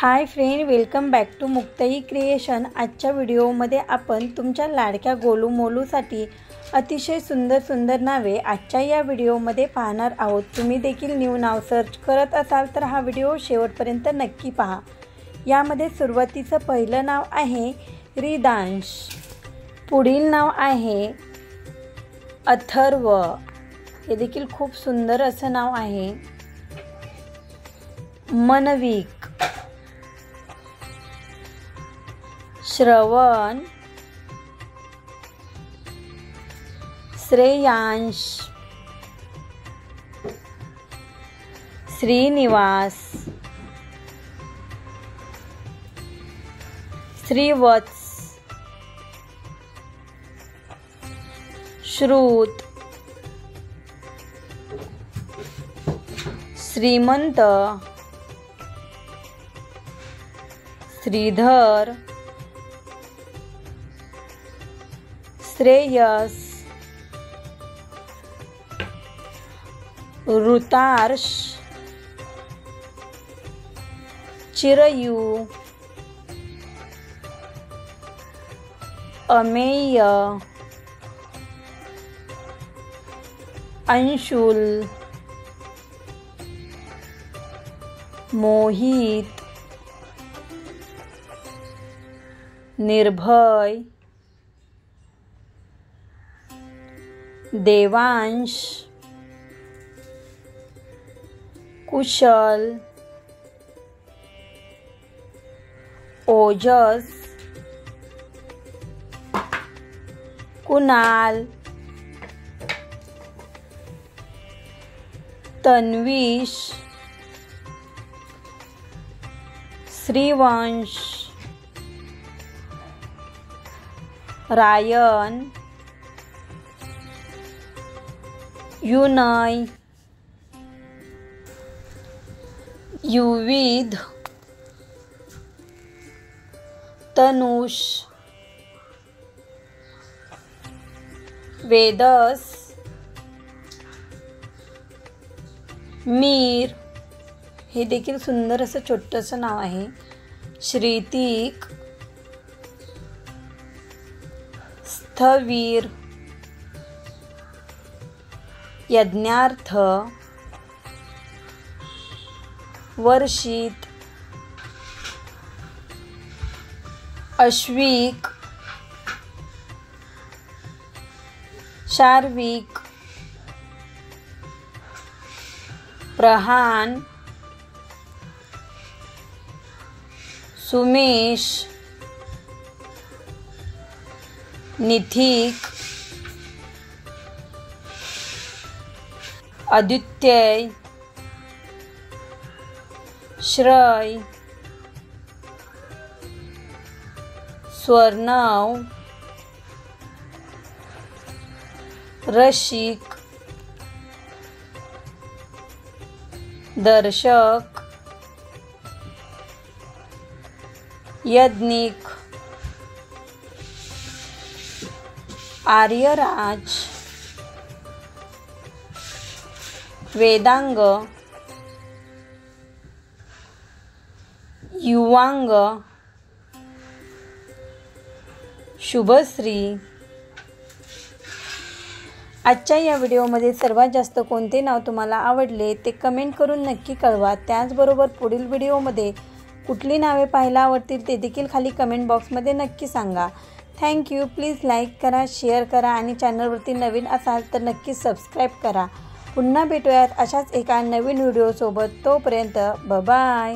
High friend, welcome back to Muktai creation. आजच्या व्हिडिओमध्ये आपण तुमच्या लाडक्या गोलू मोलूसाठी अतिशय सुंदर नावे आजच्या या व्हिडिओमध्ये पाहणार आहोत। तुम्ही देखील न्यू नाव सर्च करत असाल तर हा व्हिडिओ शेवटपर्यंत नक्की पहा। यामध्ये सुरुवातीचं पहिलं नाव आहे रिदांश, पुढील नाव आहे अथर्व, हे देखील खूप सुंदर असं नाव आहे। मनविक, श्रवण, श्रेयांश, श्रीनिवास, श्रीवत्स, श्रुत, श्रीमंत, श्रीधर, श्रेयस, ऋतार्ष, चिरयू, अमेय, अंशुल, मोहित, निर्भय, देवांश, कुशल, ओजस, कुणाल, तन्वीश, श्रीवंश, रायन, युनय, युविध, तनुष, वेदस, मीर, हे देखील सुंदर असं छोटंसं नाव आहे। श्रीतिक, स्थवीर, यज्ञार्थ, वर्षित, अश्विक, शार्विक, प्रहान, सुमेश, निथिक, आदित्य, श्रय, स्वर्णव, रसिक, दर्शक, यज्ञिक, आर्यराज, वेदांग, युवांग, शुभश्री। आजच्या या व्हिडिओमध्ये सर्वात जास्त कोणते नाव तुम्हाला आवडले ते कमेंट करून नक्की कळवा। त्याचबरोबर पुढील व्हिडिओमध्ये कुठली नावे पाहायला आवडतील ते देखील खाली कमेंट बॉक्समध्ये नक्की सांगा। थँक्यू। प्लीज लाईक करा, शेअर करा आणि चॅनलवरती नवीन असाल तर नक्की सबस्क्राईब करा। पुन्हा भेटूयात अशाच एका नवीन व्हिडिओसोबत। तोपर्यंत बाय।